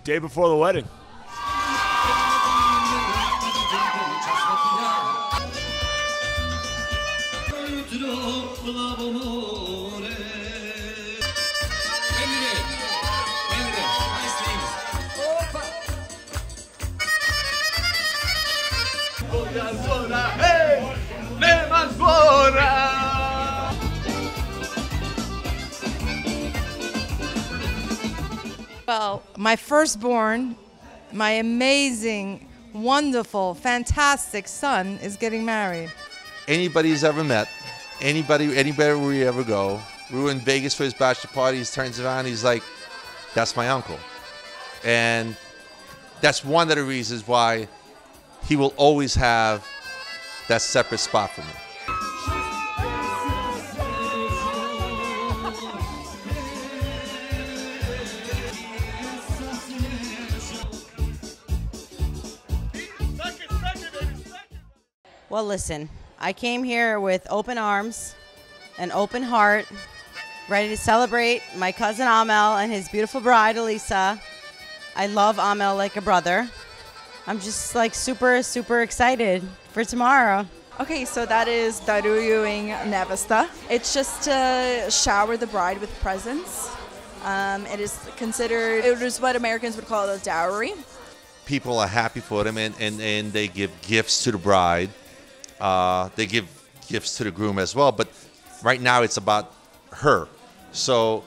Day before the wedding. Well, my firstborn, my amazing, wonderful, fantastic son is getting married. Anybody he's ever met, anywhere we ever go, we were in Vegas for his bachelor party, he turns around, he's like, that's my uncle. And that's one of the reasons why he will always have that separate spot for me. Well, listen, I came here with open arms, an open heart, ready to celebrate my cousin Amel and his beautiful bride, Alisa. I love Amel like a brother. I'm just like super, super excited for tomorrow. Okay, so that is daruyuing nevesta. It's just to shower the bride with presents. It is what Americans would call a dowry. People are happy for them and they give gifts to the bride. They give gifts to the groom as well, but right now it's about her. So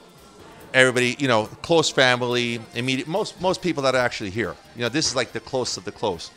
everybody, you know, close family, immediate, most people that are actually here. You know, this is like the close of the close.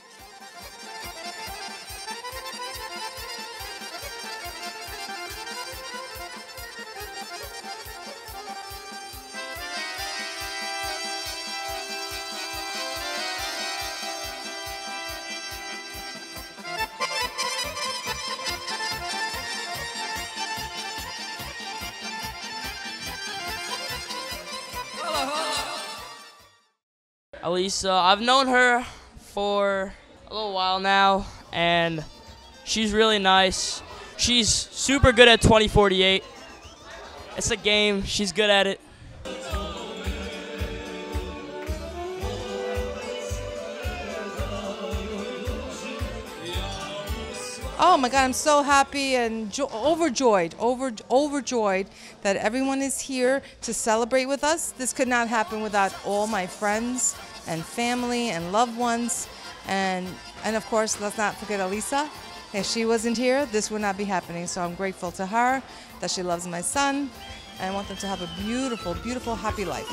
Alisa, I've known her for a little while now, and she's really nice. She's super good at 2048. It's a game. She's good at it. Oh my God, I'm so happy and overjoyed that everyone is here to celebrate with us. This could not happen without all my friends and family and loved ones. And of course, let's not forget Alisa. If she wasn't here, this would not be happening. So I'm grateful to her that she loves my son, and I want them to have a beautiful, beautiful, happy life.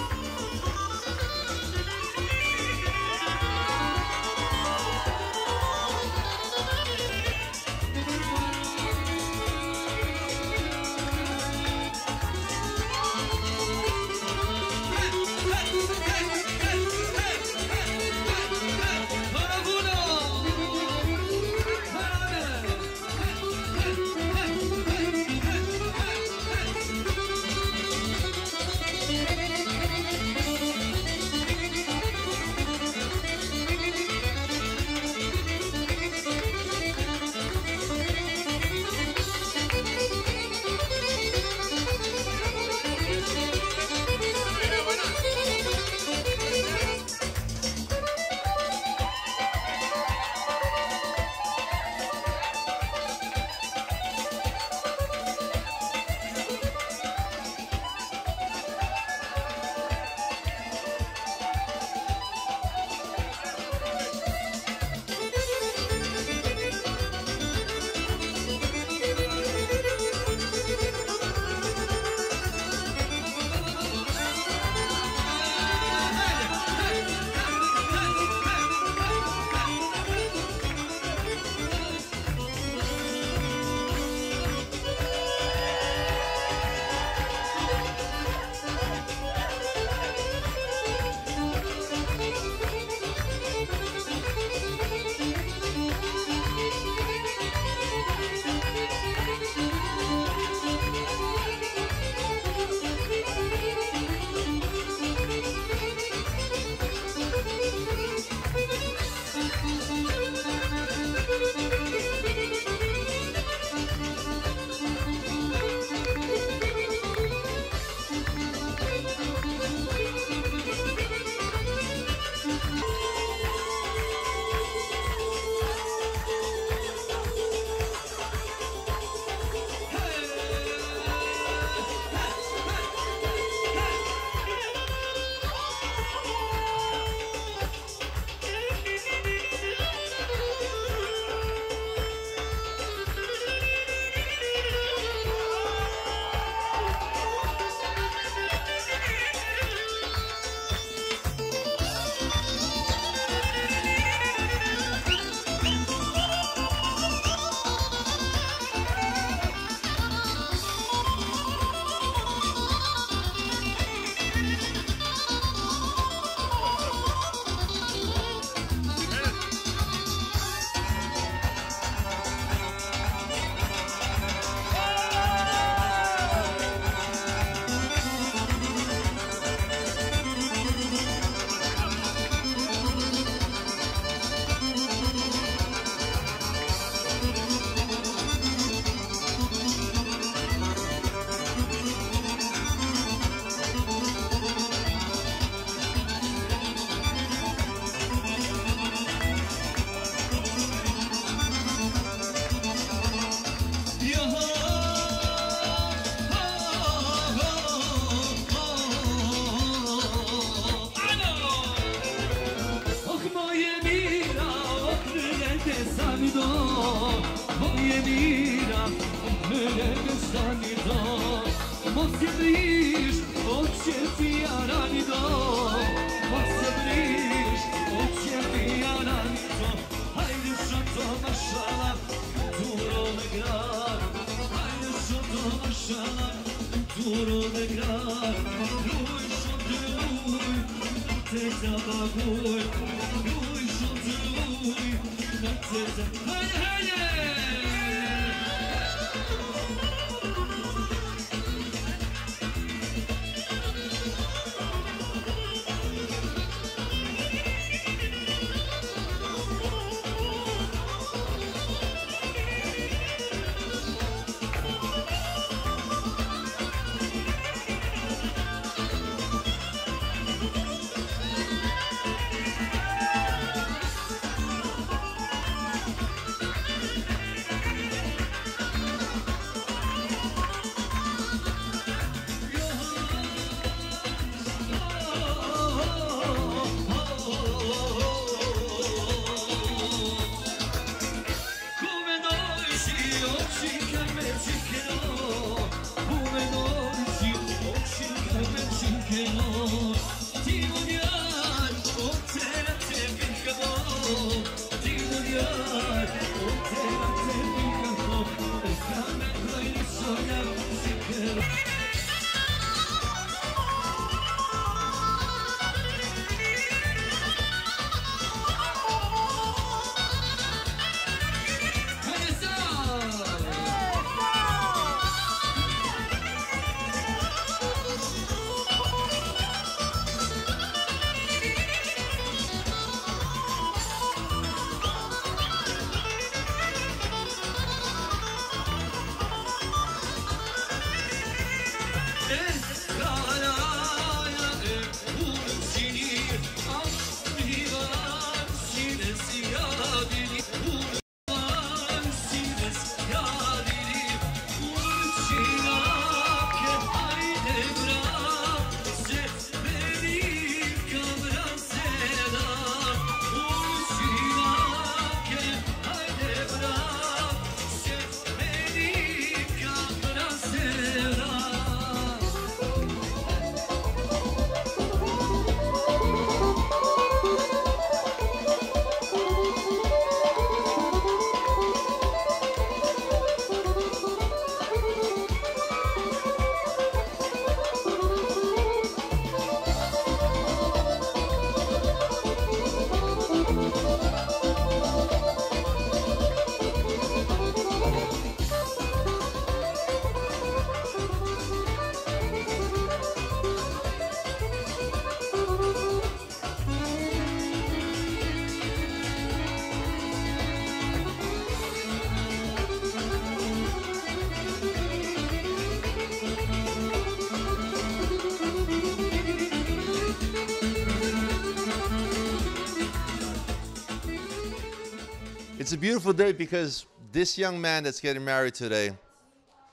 It's a beautiful day because this young man that's getting married today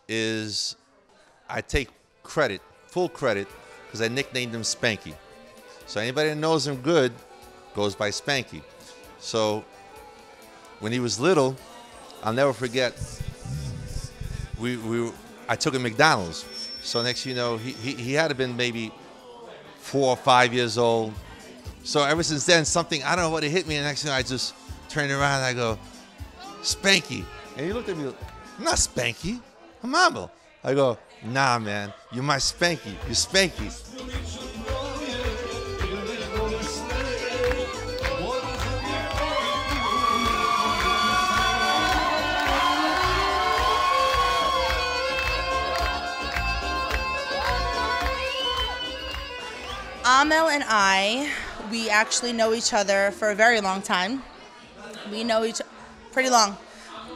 is, I take credit, full credit, because I nicknamed him Spanky. So anybody that knows him good goes by Spanky. So when he was little, I'll never forget, I took him to McDonald's. So next you know, he had to been maybe 4 or 5 years old. So ever since then, something, I don't know what, it hit me, and next thing I just turned around and I go, Spanky. And he looked at me, I'm not Spanky, I'm Amel. I go, nah, man, you're my Spanky, you're Spanky. Amel and I, we actually know each other for a very long time. We know each pretty long.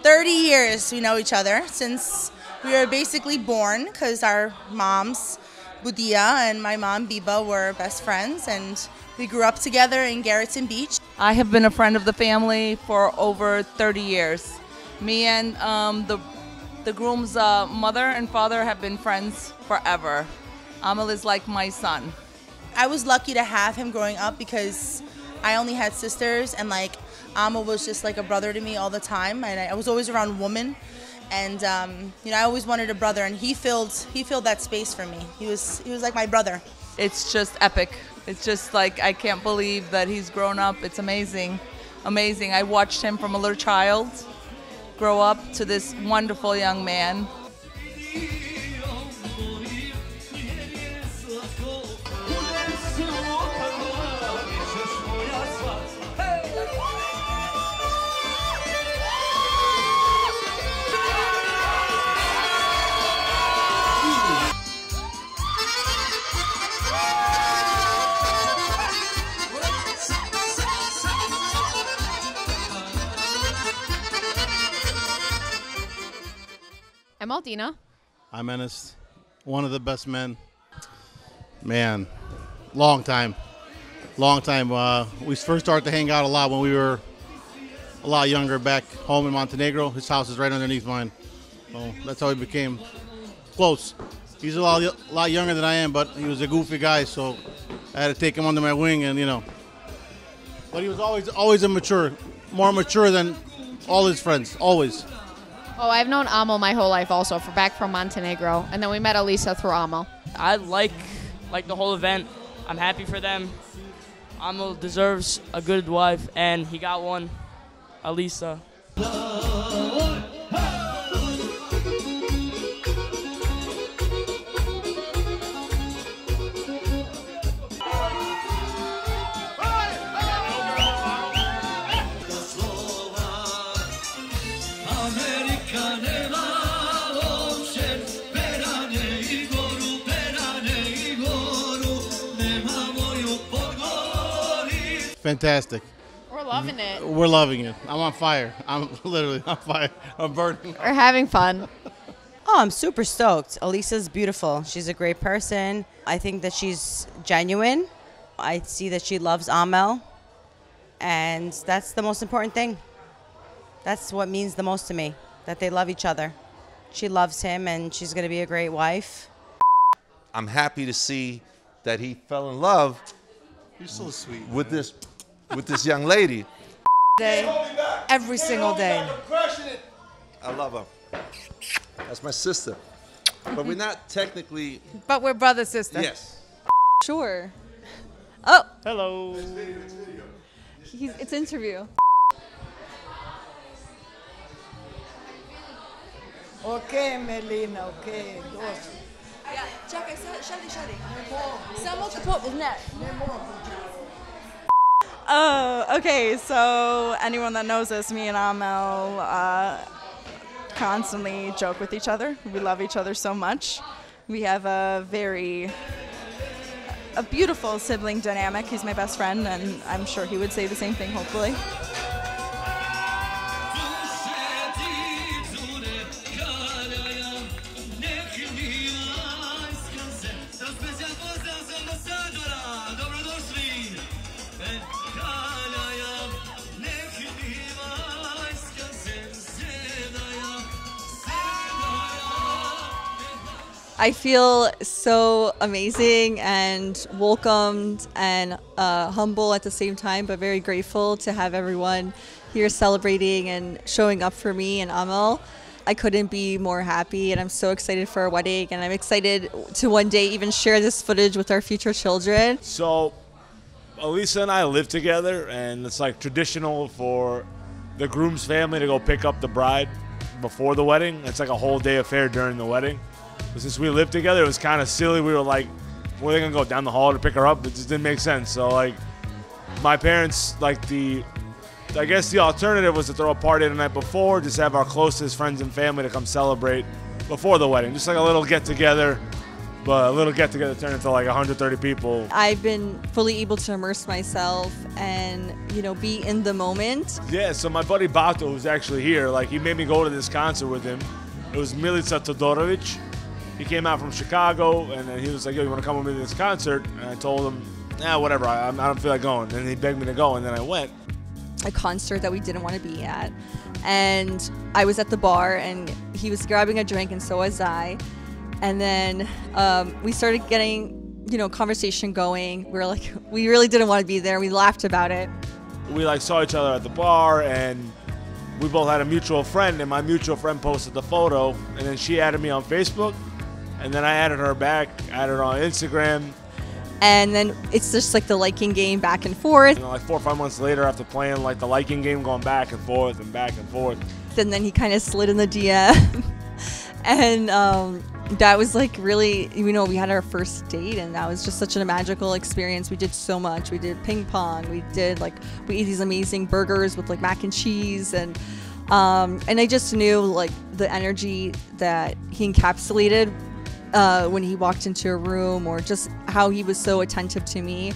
30 years we know each other since we were basically born, because our moms, Budia and my mom, Biba, were best friends, and we grew up together in Garrettson Beach. I have been a friend of the family for over 30 years. Me and the groom's mother and father have been friends forever. Amel is like my son. I was lucky to have him growing up because I only had sisters, and like Amel was just like a brother to me all the time, and I was always around women, And I always wanted a brother, and he filled that space for me. He was like my brother. It's just epic. It's just like, I can't believe that he's grown up. It's amazing. Amazing. I watched him from a little child grow up to this wonderful young man. I'm Aldina. I'm Ennis, one of the best men. Man, long time. We first started to hang out a lot when we were a lot younger back home in Montenegro. His house is right underneath mine. So that's how we became close. He's a lot younger than I am, but he was a goofy guy, so I had to take him under my wing, and But he was always more mature than all his friends, always. Oh, I've known Amel my whole life also, back from Montenegro. And then we met Alisa through Amel. I like the whole event. I'm happy for them. Amel deserves a good wife, and he got one, Alisa. Fantastic. We're loving it. We're loving it. I'm on fire. I'm literally on fire. I'm burning. We're having fun. Oh, I'm super stoked. Alisa's beautiful. She's a great person. I think that she's genuine. I see that she loves Amel. And that's the most important thing. That's what means the most to me, that they love each other. She loves him, and she's going to be a great wife. I'm happy to see that he fell in love. You're so sweet. With this young lady. Every single day. I love her. That's my sister. But we're not technically. But we're brother sister. Yes. Sure. Oh, Hello. it's interview. Okay, Melina, okay. Oh, okay. So anyone that knows us, me and Amel constantly joke with each other. We love each other so much. We have a beautiful sibling dynamic. He's my best friend, and I'm sure he would say the same thing, hopefully. I feel so amazing and welcomed and humble at the same time, but very grateful to have everyone here celebrating and showing up for me and Amel. I couldn't be more happy, and I'm so excited for our wedding, and I'm excited to one day even share this footage with our future children. So Alisa and I live together, and it's like traditional for the groom's family to go pick up the bride before the wedding. It's like a whole day affair during the wedding. But since we lived together, it was kind of silly. We were like, were they gonna go down the hall to pick her up? It just didn't make sense. So like, my parents, I guess the alternative was to throw a party the night before, just have our closest friends and family to come celebrate before the wedding. Just like a little get together, but a little get together turned into like 130 people. I've been fully able to immerse myself and, be in the moment. Yeah, so my buddy Bato, who's actually here, he made me go to this concert with him. It was Milica Todorovic. He came out from Chicago, and then he was like, yo, you want to come with me to this concert? And I told him, nah, whatever, I don't feel like going. And he begged me to go, and then I went. A concert that we didn't want to be at. And I was at the bar, and he was grabbing a drink, and so was I. And then we started getting, conversation going. We were like, we really didn't want to be there. We laughed about it. We saw each other at the bar, and we both had a mutual friend, and my mutual friend posted the photo, and then she added me on Facebook, and then I added her back, added her on Instagram. And then it's just like the liking game back and forth. And then like 4 or 5 months later, after playing like the liking game, going back and forth and back and forth. Then he kind of slid in the DM. And that was like really, you know, we had our first date, and that was just such a magical experience. We did so much. We did ping pong. We ate these amazing burgers with like mac and cheese, and I just knew like the energy that he encapsulated when he walked into a room, or just how he was so attentive to me.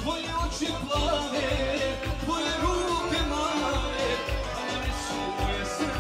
Tvoje oči plave, tvoje ruke male, a ne su moje srce.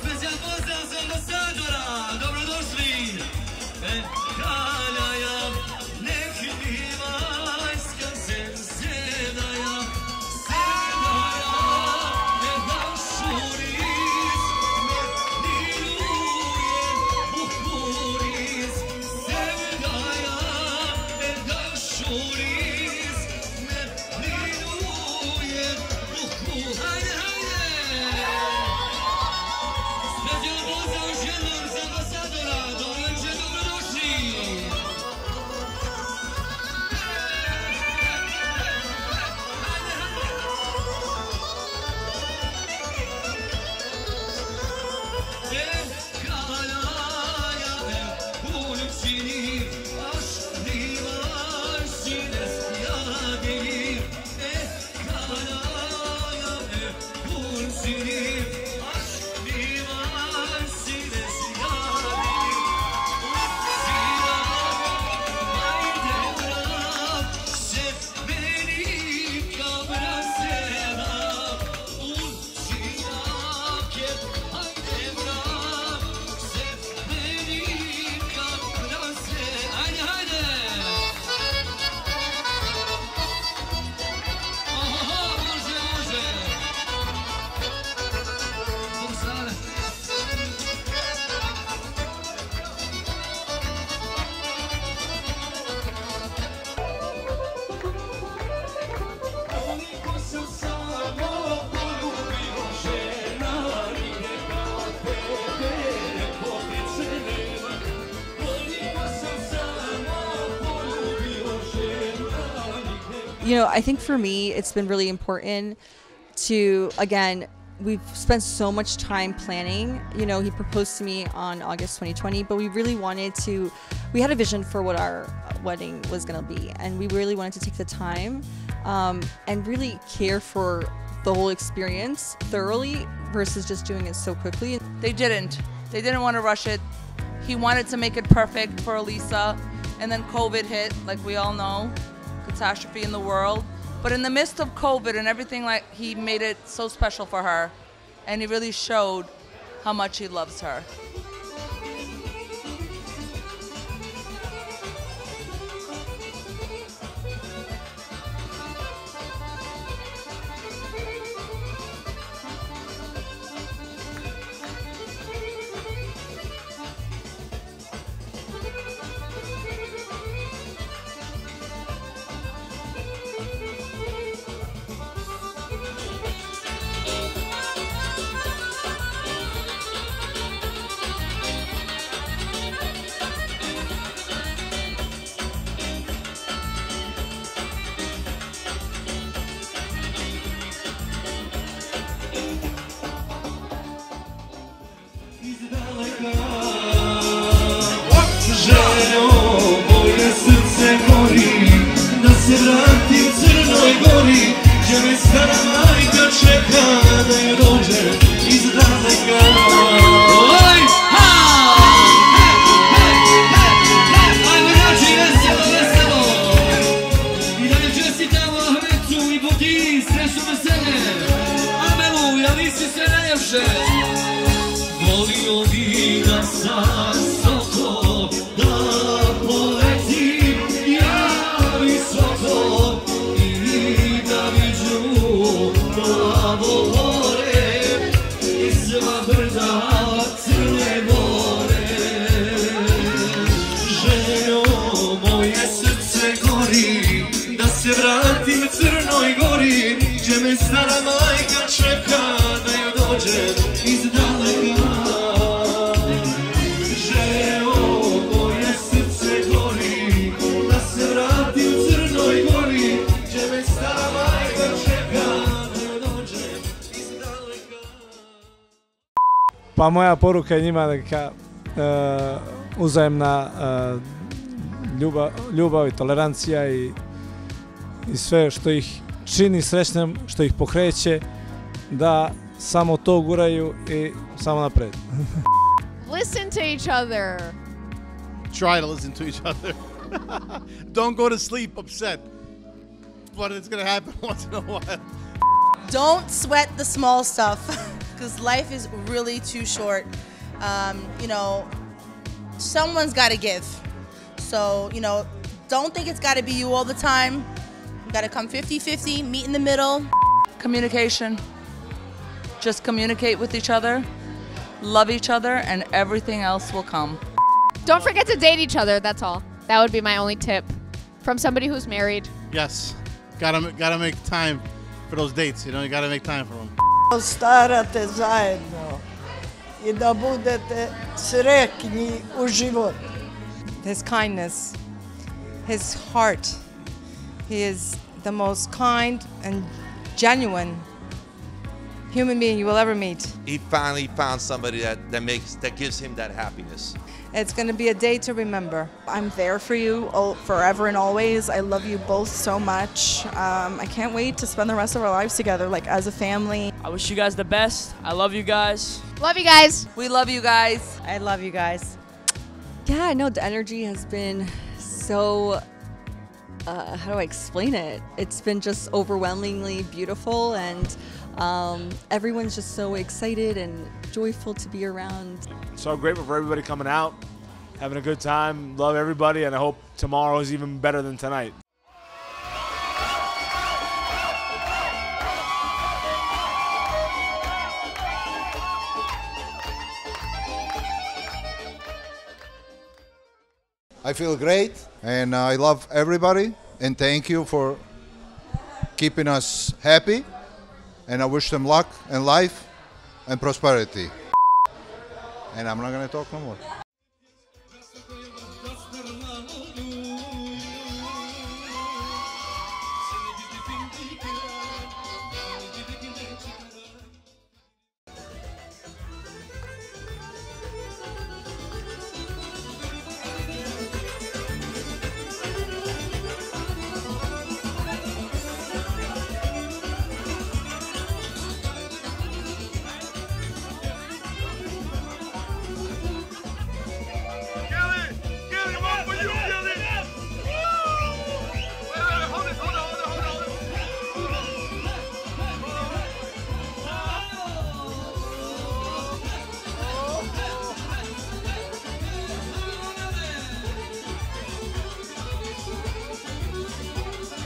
Specjal pozdrav za ambasadora. Dobrodošli. I think for me, it's been really important to, again, we've spent so much time planning. He proposed to me on August 2020, but we really we had a vision for what our wedding was going to be. And we really wanted to take the time and really care for the whole experience thoroughly versus just doing it so quickly. They didn't want to rush it. He wanted to make it perfect for Alisa, and then COVID hit, like we all know, catastrophe in the world. But in the midst of COVID and everything, he made it so special for her, and he really showed how much he loves her. Ženo, moje srce gori, da se vratim Crnoj Gori, gdje me stara majka čeka da joj dođe iz daleka. Oj, ha! Ajmo naći veselo! I da mi čestitamo Ahmetu i Boti, sreću vesele, Amelu i Alisi sve najljepše. Volio bi da sa sobom da poletim ja visoko i da viđu plavo more i sva brda Crne Gore. Ženo, moje srce gori, da se vratim Crnoj Gori, gdje me stara majka čeka da joj dođe iz daleka. Pa moja poruka je njima neka uzajemna ljubav i tolerancija i sve što ih čini srećnim, što ih pokreće, da samo to guraju i samo napred. Listen to each other. Try to listen to each other. Don't go to sleep upset. But it's going to happen once in a while. Don't sweat the small stuff, because life is really too short. Someone's got to give. So, don't think it's got to be you all the time. You got to come 50-50, meet in the middle. Communication. Just communicate with each other, love each other, and everything else will come. Don't forget to date each other, that's all. That would be my only tip from somebody who's married. Yes. Gotta make time for those dates, you gotta make time for them. Starate zajedno I da budete sretni u životu. His kindness, his heart. He is the most kind and genuine human being you will ever meet. He finally found somebody that gives him that happiness. It's going to be a day to remember. I'm there for you forever and always. I love you both so much. I can't wait to spend the rest of our lives together, as a family. I wish you guys the best. I love you guys. Love you guys. We love you guys. I love you guys. Yeah, no, the energy has been so, how do I explain it? It's been just overwhelmingly beautiful, and everyone's just so excited and joyful to be around. So grateful for everybody coming out, having a good time. Love everybody, and I hope tomorrow is even better than tonight. I feel great, and I love everybody, and thank you for keeping us happy, and I wish them luck in life and prosperity. And I'm not going to talk no more.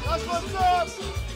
That's what's up.